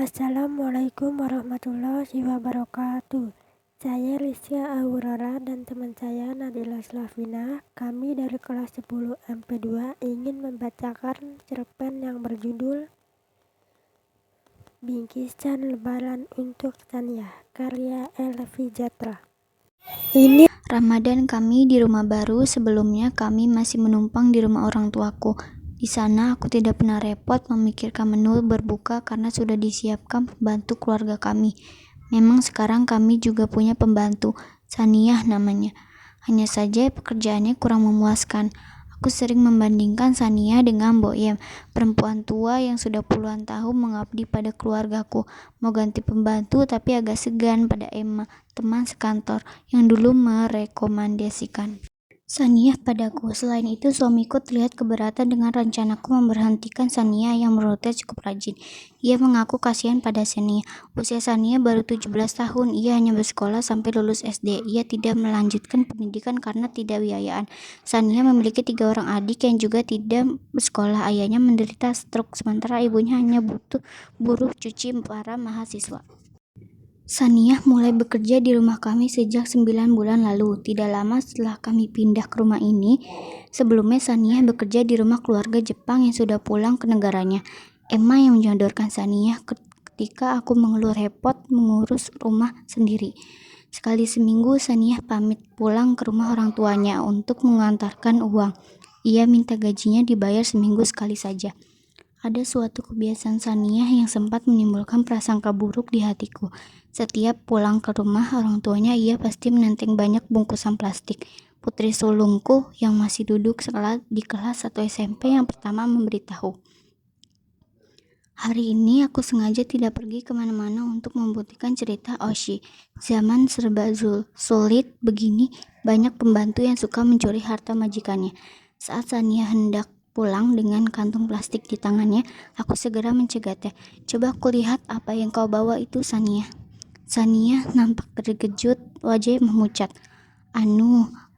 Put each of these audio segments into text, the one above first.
Assalamualaikum warahmatullahi wabarakatuh. Saya Lisya Aurora dan teman saya Nadila Slavina. Kami dari kelas 10 MP2 ingin membacakan cerpen yang berjudul Bingkisan Lebaran untuk Tania, karya Elvi Jatra. Ini Ramadan kami di rumah baru. Sebelumnya kami masih menumpang di rumah orang tuaku. Di sana aku tidak pernah repot memikirkan menu berbuka karena sudah disiapkan pembantu keluarga kami. Memang sekarang kami juga punya pembantu, Saniyah namanya. Hanya saja pekerjaannya kurang memuaskan. Aku sering membandingkan Saniyah dengan Boyem, perempuan tua yang sudah puluhan tahun mengabdi pada keluargaku. Mau ganti pembantu tapi agak segan pada Emma, teman sekantor yang dulu merekomendasikan Saniyah padaku. Selain itu, suamiku terlihat keberatan dengan rencanaku memberhentikan Saniyah yang menurutnya cukup rajin. Ia mengaku kasihan pada Saniyah. Usia Saniyah baru 17 tahun. Ia hanya bersekolah sampai lulus SD. Ia tidak melanjutkan pendidikan karena tidak biayaan. Saniyah memiliki 3 orang adik yang juga tidak bersekolah. Ayahnya menderita stroke, sementara ibunya hanya butuh buruh cuci para mahasiswa. Saniyah mulai bekerja di rumah kami sejak 9 bulan lalu. Tidak lama setelah kami pindah ke rumah ini, sebelumnya Saniyah bekerja di rumah keluarga Jepang yang sudah pulang ke negaranya. Emma yang menyodorkan Saniyah ketika aku mengeluh repot mengurus rumah sendiri. Sekali seminggu Saniyah pamit pulang ke rumah orang tuanya untuk mengantarkan uang. Ia minta gajinya dibayar seminggu sekali saja. Ada suatu kebiasaan Saniyah yang sempat menimbulkan prasangka buruk di hatiku. Setiap pulang ke rumah orang tuanya, ia pasti menenteng banyak bungkusan plastik. Putri sulungku yang masih duduk di kelas 1 SMP yang pertama memberitahu. Hari ini aku sengaja tidak pergi kemana-mana untuk membuktikan cerita Oshi. Zaman serba sulit begini, banyak pembantu yang suka mencuri harta majikannya. Saat Saniyah hendak pulang dengan kantung plastik di tangannya, aku segera mencegatnya. Coba aku lihat apa yang kau bawa itu, Saniyah. Saniyah nampak terkejut, wajahnya memucat.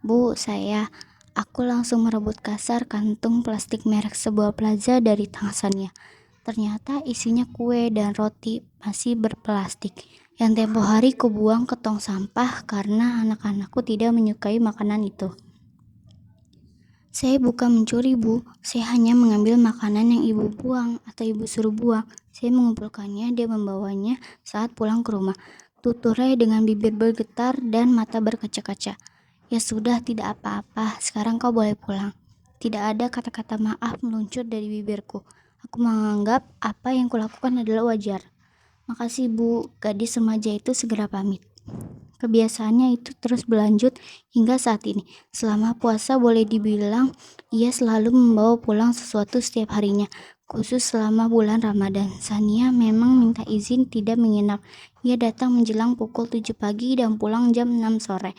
Bu, saya. Aku langsung merebut kasar kantung plastik merek sebuah plaza dari tangan Saniyah. Ternyata isinya kue dan roti masih berplastik yang tempo hari kubuang ke tong sampah karena anak-anakku tidak menyukai makanan itu. Saya bukan mencuri, Bu. Saya hanya mengambil makanan yang ibu buang atau ibu suruh buang. Saya mengumpulkannya, dia membawanya saat pulang ke rumah. Tuturnya dengan bibir bergetar dan mata berkaca-kaca. Ya sudah, tidak apa-apa. Sekarang kau boleh pulang. Tidak ada kata-kata maaf meluncur dari bibirku. Aku menganggap apa yang kulakukan adalah wajar. Makasih, Bu. Gadis remaja itu segera pamit. Kebiasaannya itu terus berlanjut hingga saat ini. Selama puasa boleh dibilang ia selalu membawa pulang sesuatu setiap harinya, khusus selama bulan Ramadan. Saniyah memang minta izin tidak menginap. Ia datang menjelang pukul 7 pagi dan pulang jam 6 sore.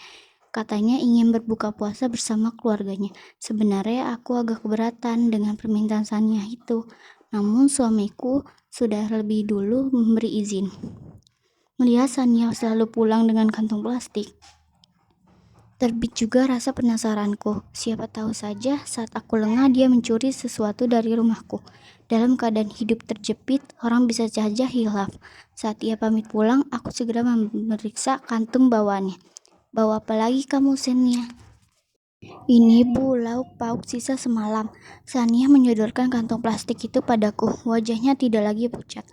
Katanya ingin berbuka puasa bersama keluarganya. Sebenarnya aku agak keberatan dengan permintaan Saniyah itu. Namun suamiku sudah lebih dulu memberi izin. Melihat Saniyah selalu pulang dengan kantung plastik, terbit juga rasa penasaranku. Siapa tahu saja saat aku lengah dia mencuri sesuatu dari rumahku. Dalam keadaan hidup terjepit, orang bisa saja hilaf. Saat ia pamit pulang, aku segera memeriksa kantung bawaannya. Bawa apa lagi kamu, Saniyah? Ini, Bu, lauk pauk sisa semalam. Saniyah menyodorkan kantong plastik itu padaku. Wajahnya tidak lagi pucat.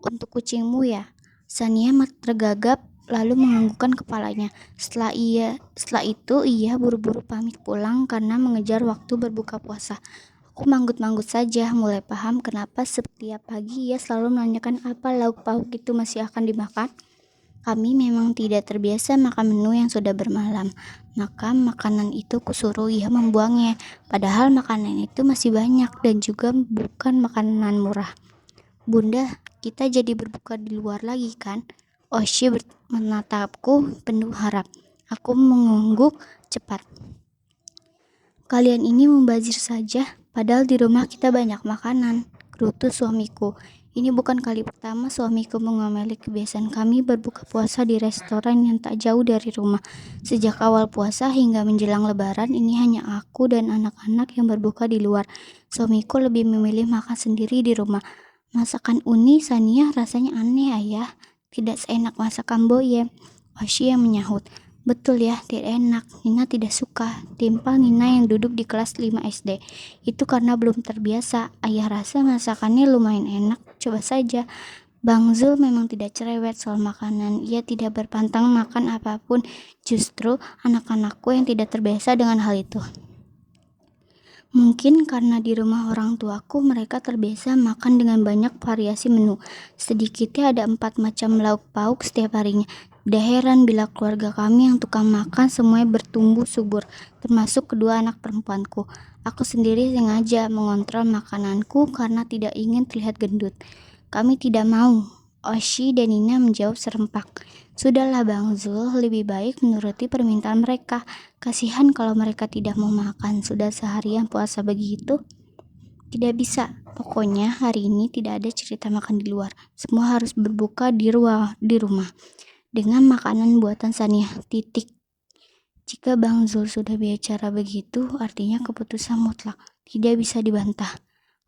Untuk kucingmu ya? Saniyah tergagap lalu menganggukkan kepalanya. Setelah itu ia buru-buru pamit pulang karena mengejar waktu berbuka puasa. Aku manggut-manggut saja, mulai paham kenapa setiap pagi ia selalu menanyakan apa lauk pauk itu masih akan dimakan. Kami memang tidak terbiasa makan menu yang sudah bermalam, maka makanan itu kusuruh ia membuangnya. Padahal makanan itu masih banyak dan juga bukan makanan murah. Bunda, kita jadi berbuka di luar lagi kan? Oshi menatapku penuh harap. Aku mengangguk cepat. Kalian ini membazir saja, padahal di rumah kita banyak makanan, gerutu suamiku. Ini bukan kali pertama suamiku mengomeli kebiasaan kami berbuka puasa di restoran yang tak jauh dari rumah. Sejak awal puasa hingga menjelang lebaran, ini hanya aku dan anak-anak yang berbuka di luar. Suamiku lebih memilih makan sendiri di rumah. Masakan Uni Sania rasanya aneh ayah, tidak seenak masakan Boyem. Oshi yang menyahut. Betul ya, tidak enak. Nina tidak suka. Timpal Nina yang duduk di kelas 5 SD. Itu karena belum terbiasa. Ayah rasa masakannya lumayan enak. Coba saja. Bang Zul memang tidak cerewet soal makanan. Ia tidak berpantang makan apapun. Justru anak-anakku yang tidak terbiasa dengan hal itu. Mungkin karena di rumah orang tuaku mereka terbiasa makan dengan banyak variasi menu. Sedikitnya ada 4 macam lauk pauk setiap harinya. Tidak heran bila keluarga kami yang tukang makan semuanya bertumbuh subur, termasuk kedua anak perempuanku. Aku sendiri sengaja mengontrol makananku karena tidak ingin terlihat gendut. Kami tidak mau. Oshi dan Nina menjawab serempak. Sudahlah Bang Zul, lebih baik menuruti permintaan mereka. Kasihan kalau mereka tidak mau makan, sudah seharian puasa begitu. Tidak bisa, pokoknya hari ini tidak ada cerita makan di luar. Semua harus berbuka di rumah. Dengan makanan buatan Sania, titik. Jika Bang Zul sudah bicara begitu, artinya keputusan mutlak. Tidak bisa dibantah.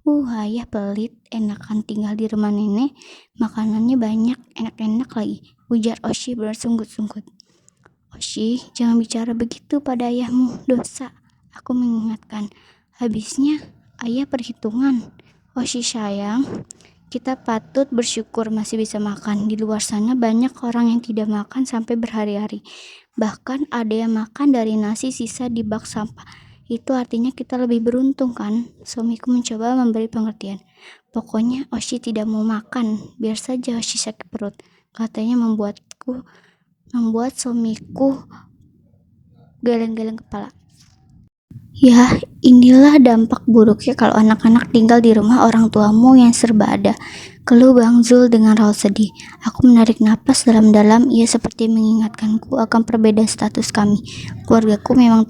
Ayah pelit, enakan tinggal di rumah nenek. Makanannya banyak, enak-enak lagi. Ujar Oshi bersunggut-sunggut. Oshi, jangan bicara begitu pada ayahmu, dosa. Aku mengingatkan. Habisnya, ayah perhitungan. Oshi sayang, kita patut bersyukur masih bisa makan. Di luar sana banyak orang yang tidak makan sampai berhari-hari. Bahkan ada yang makan dari nasi sisa di bak sampah. Itu artinya kita lebih beruntung kan? Suamiku mencoba memberi pengertian. Pokoknya Oshi tidak mau makan. Biar saja Oshi sakit perut. Katanya membuat suamiku geleng-geleng kepala. Ya, inilah dampak buruknya kalau anak-anak tinggal di rumah orang tuamu yang serba ada. Keluh Bang Zul dengan raut sedih. Aku menarik napas dalam-dalam. Ia seperti mengingatkanku akan perbedaan status kami. Keluargaku memang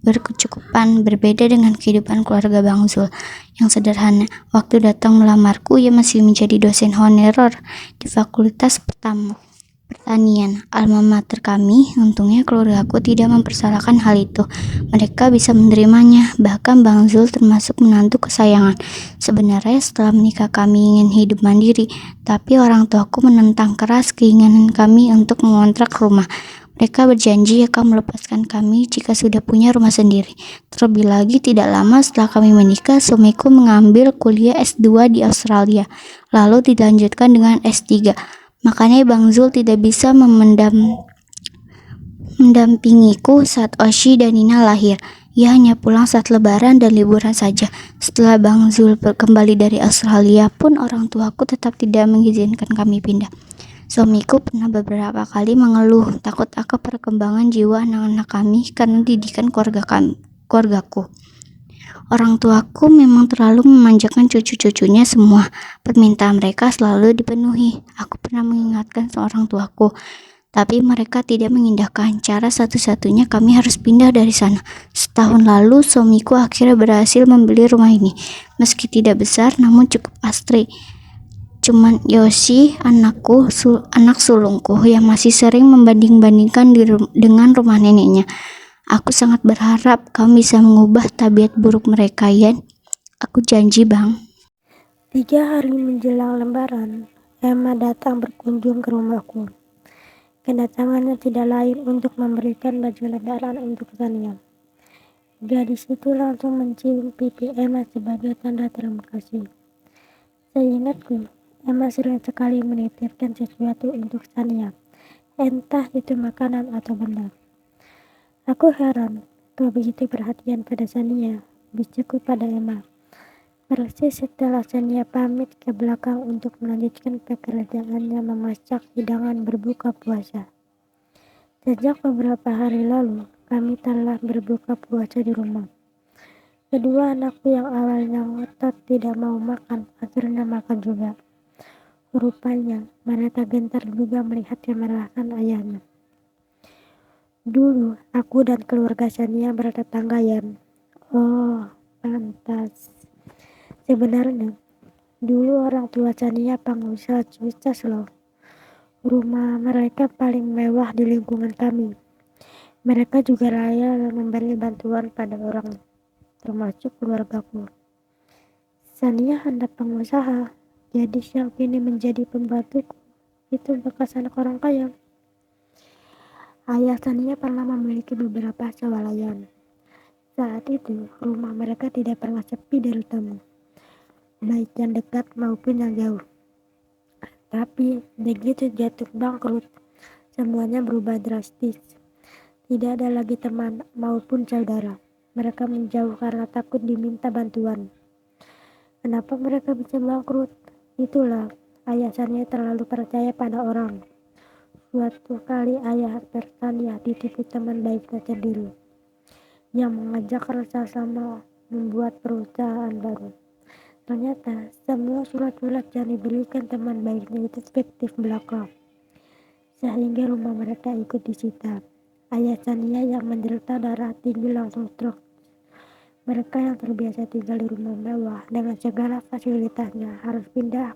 berkecukupan, berbeda dengan kehidupan keluarga Bang Zul yang sederhana. Waktu datang melamarku, ia masih menjadi dosen honorer di Fakultas Pertanian, alma mater kami. Untungnya keluargaku tidak mempersalahkan hal itu. Mereka bisa menerimanya. Bahkan Bang Zul termasuk menantu kesayangan. Sebenarnya setelah menikah kami ingin hidup mandiri, tapi orang tuaku menentang keras keinginan kami untuk mengontrak rumah. Mereka berjanji akan melepaskan kami jika sudah punya rumah sendiri. Terlebih lagi tidak lama setelah kami menikah, suamiku mengambil kuliah S2 di Australia, lalu dilanjutkan dengan S3. Makanya Bang Zul tidak bisa mendampingiku saat Oshi dan Nina lahir. Ia hanya pulang saat lebaran dan liburan saja. Setelah Bang Zul kembali dari Australia pun orang tuaku tetap tidak mengizinkan kami pindah. Suamiku pernah beberapa kali mengeluh takut akan perkembangan jiwa anak-anak kami karena didikan keluargaku. Orang tuaku memang terlalu memanjakan cucu-cucunya semua. Permintaan mereka selalu dipenuhi. Aku pernah mengingatkan seorang tuaku, tapi mereka tidak mengindahkan. Cara satu-satunya kami harus pindah dari sana. Setahun lalu suamiku akhirnya berhasil membeli rumah ini. Meski tidak besar namun cukup asri. Cuman Yoshi, anak sulungku yang masih sering membanding-bandingkan dengan rumah neneknya. Aku sangat berharap kamu bisa mengubah tabiat buruk mereka, Yan. Aku janji, Bang. 3 hari menjelang lebaran, Emma datang berkunjung ke rumahku. Kedatangannya tidak lain untuk memberikan baju lebaran untuk Sania. Gadis itu langsung mencium pipi Emma sebagai tanda terima kasih. Seingatku, Emma sering sekali menitipkan sesuatu untuk Sania, entah itu makanan atau benda. Aku heran, kau begitu perhatian pada Sania, bisiku pada Emma. Persis setelah Sania pamit ke belakang untuk melanjutkan pekerjaannya memasak hidangan berbuka puasa. Sejak beberapa hari lalu, kami telah berbuka puasa di rumah. Kedua anakku yang awalnya ngotot tidak mau makan, akhirnya makan juga. Rupanya, mereka gentar juga melihat kemarahan ayahnya. Dulu, aku dan keluarga Sania bertetangga Yan. Oh, pantas. Sebenarnya, dulu orang tua Sania pengusaha sukses loh. Rumah mereka paling mewah di lingkungan kami. Mereka juga rela memberi bantuan pada orang, termasuk keluargaku. Sania hendak pengusaha, Gadis yang kini menjadi pembantuku itu bekas anak orang kaya. Ayah Sania pernah memiliki beberapa swalayan. Saat itu, rumah mereka tidak pernah sepi dari tamu, baik yang dekat maupun yang jauh. Tapi begitu jatuh bangkrut, semuanya berubah drastis. Tidak ada lagi teman maupun saudara. Mereka menjauh karena takut diminta bantuan. Kenapa mereka bisa bangkrut? Itulah, ayah Sania terlalu percaya pada orang. Suatu kali ayah Sania ditipu teman baiknya sendiri, yang mengajak kerjasama membuat perusahaan baru. Ternyata semua surat-surat yang diberikan teman baiknya itu fiktif belaka, sehingga rumah mereka ikut disita. Ayah Sania yang menderita darah tinggi langsung stroke. Mereka yang terbiasa tinggal di rumah mewah dengan segala fasilitasnya harus pindah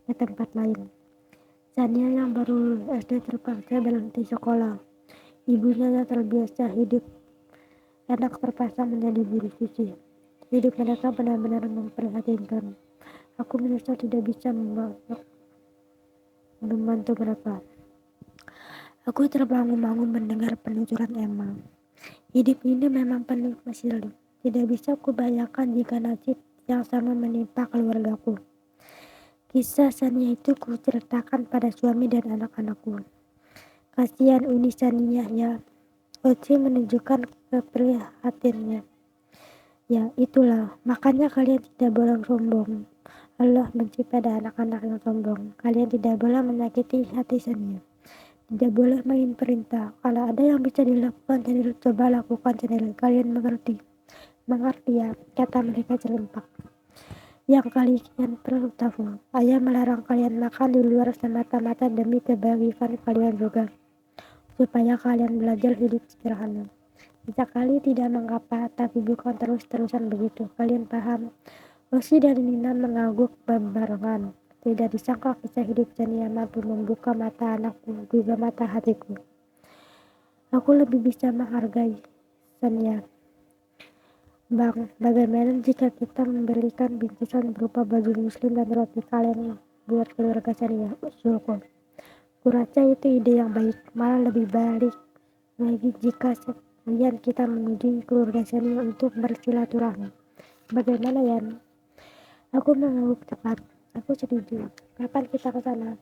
ke tempat lain. Sania yang baru lulus SD terpaksa berhenti sekolah. Ibunya yang terbiasa hidup enak terpaksa menjadi buruh suci. Hidup mereka benar-benar memprihatinkan. Aku menyesal tidak bisa membantu mereka. Aku terbangun-bangun mendengar penuturan Emma. Hidup ini memang penuh misteri. Tidak bisa kubayangkan jika nasib yang sama menimpa keluargaku. Kisah Sania itu kuceritakan pada suami dan anak-anakku. Kasihan Uni Sania ya. Oci menunjukkan keprihatinannya. Ya itulah, makanya kalian tidak boleh sombong. Allah benci pada anak-anak yang sombong. Kalian tidak boleh menyakiti hati Sania. Tidak boleh main perintah. Kalau ada yang bisa dilakukan sendiri, coba lakukan sendiri. Kalian mengerti? Mengerti ya, kata mereka serempak. Yang kalian perlu tahu, ayah melarang kalian makan di luar semata-mata demi kebaikan kalian juga, supaya kalian belajar hidup sederhana. Sekali tidak mengapa, tapi bukan terus-terusan begitu. Kalian paham? Osi dan Nina mengangguk berbarengan. Tidak disangka kisah hidup Sania mampu membuka mata anakku, juga mata hatiku. Aku lebih bisa menghargai Sania. Bang, bagaimana jika kita memberikan bingkisan berupa baju muslim dan roti kalian buat keluarga Sania? Usulku. Kurasa itu ide yang baik, malah lebih baik lagi jika sekalian kita menuju keluarga Sania untuk bersilaturahmi. Bagaimana ya? Aku mengangguk cepat. Aku setuju. Kapan kita ke sana?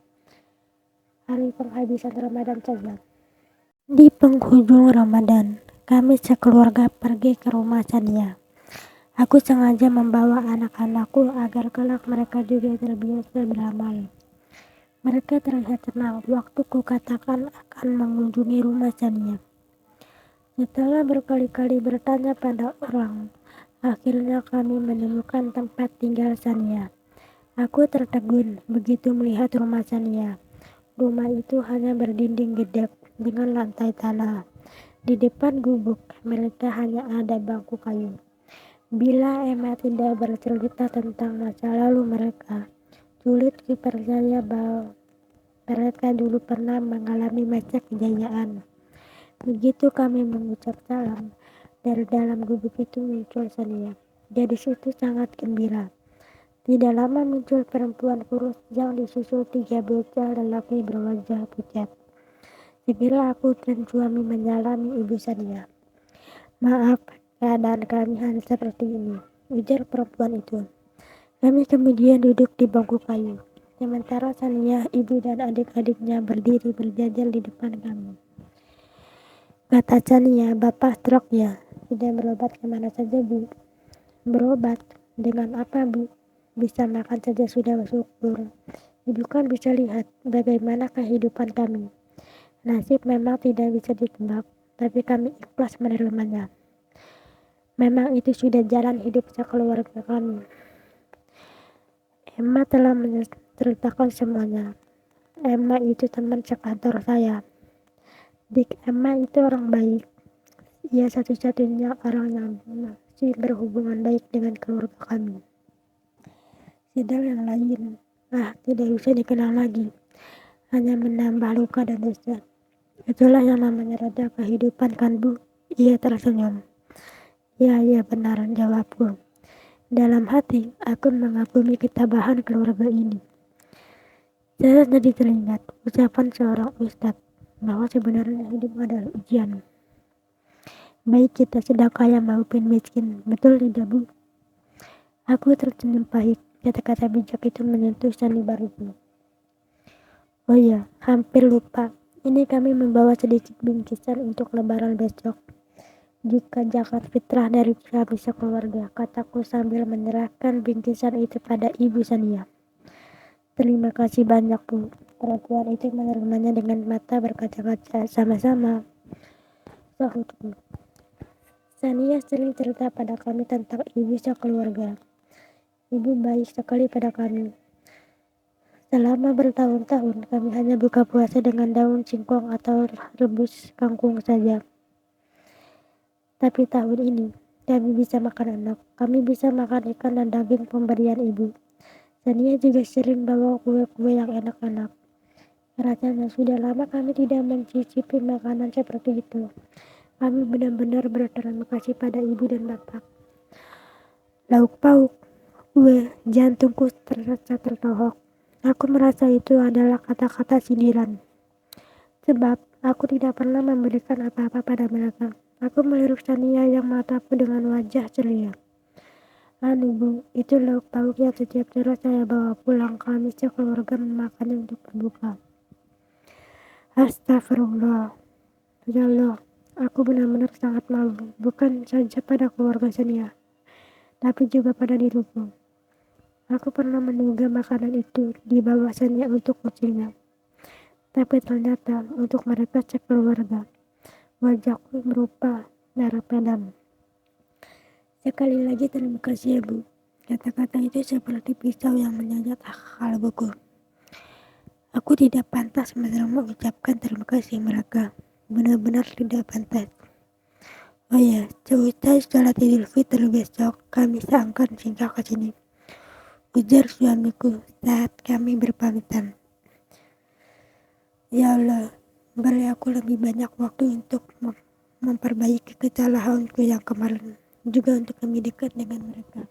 Hari penghabisan Ramadan saja. Di penghujung Ramadan, kami sekeluarga pergi ke rumah Sania. Aku sengaja membawa anak-anakku agar kelak mereka juga terbiasa beramal. Mereka terlihat tenang waktu ku katakan akan mengunjungi rumah Sania. Setelah berkali-kali bertanya pada orang, akhirnya kami menemukan tempat tinggal Sania. Aku tertegun begitu melihat rumah Sania. Rumah itu hanya berdinding gedek dengan lantai tanah. Di depan gubuk mereka hanya ada bangku kayu. Bila Emma tidak bercerita tentang masa lalu mereka, sulit dipercaya bahwa mereka dulu pernah mengalami masa kejayaan. Begitu kami mengucap salam, dari dalam gubuk itu muncul Sania. Gadis itu sangat gembira. Tidak lama muncul perempuan kurus yang disusul 3 bocah lelaki berwajah pucat. Segera aku dan suami menyalami ibu Sania. Maaf, keadaan kami hanya seperti ini, ujar perempuan itu. Kami kemudian duduk di bangku kayu, sementara Sania, ibu dan adik-adiknya berdiri berjajar di depan kami. Kata Sania, Bapak stroke ya? Tidak berobat kemana saja Bu? Berobat? Dengan apa Bu? Bisa makan saja sudah bersyukur. Ibu kan bisa lihat bagaimana kehidupan kami. Nasib memang tidak bisa ditebak, tapi kami ikhlas menerimanya. Memang itu sudah jalan hidup sekeluarga kami. Emma telah menceritakan semuanya. Emma itu teman sekantor saya. Dik Emma itu orang baik. Ia satu-satunya orang yang masih berhubungan baik dengan keluarga kami. Sedang yang lain, tidak usah dikenal lagi. Hanya menambah luka dan dosa. Itulah yang namanya roda kehidupan kan Bu? Ia tersenyum. Ya benar, jawabku. Dalam hati, aku mengagumi ketabahan keluarga ini. Saya jadi teringat ucapan seorang ustadz bahwa sebenarnya hidup adalah ujian. Baik kita sedang kaya maupun miskin, betul tidak Bu? Aku tersenyum pahit. Kata-kata bijak itu menyentuh sanubariku. Oh iya, hampir lupa. Ini kami membawa sedikit bingkisan untuk lebaran besok. Jika zakat fitrah dari kami sekeluarga, kataku sambil menyerahkan bingkisan itu pada Ibu Sania. Terima kasih banyak Bu. Perempuan itu menerimanya dengan mata berkaca-kaca. Sama-sama, sahutku. Sania sering cerita pada kami tentang ibu sekeluarga. Ibu baik sekali pada kami. Selama bertahun-tahun kami hanya buka puasa dengan daun singkong atau rebus kangkung saja. Tapi tahun ini kami bisa makan enak. Kami bisa makan ikan dan daging pemberian ibu. Sania juga sering bawa kue-kue yang enak-enak. Rasanya sudah lama kami tidak mencicipi makanan seperti itu. Kami benar-benar berterima kasih pada ibu dan bapak. Lauk pauk, kue, jantungku terasa tertohok. Aku merasa itu adalah kata-kata sindiran. Sebab aku tidak pernah memberikan apa-apa pada mereka. Aku melirik Sania yang mataku dengan wajah ceria. Anu Bu, itu lauk pauk yang setiap sore saya bawa pulang. Kami sekeluarga memakannya untuk berbuka. Astagfirullah. Ya Allah, aku benar-benar sangat malu. Bukan saja pada keluarga Sania, tapi juga pada diriku. Aku pernah menduga makanan itu dibawa Sania untuk kucingnya. Tapi ternyata untuk mereka sekeluarga. Wajahku berupa darah padam. Sekali lagi terima kasih ya Bu. Kata-kata itu seperti pisau yang menyayat kalbuku. Aku tidak pantas mengucapkan terima kasih mereka. Benar-benar tidak pantas. Oh ya, seusai sholat Idul Fitri besok, kami seangkan singgah ke sini. Ujar suamiku saat kami berpamitan. Ya Allah, beri aku lebih banyak waktu untuk memperbaiki kesalahanku yang kemarin, juga untuk lebih dekat dengan mereka.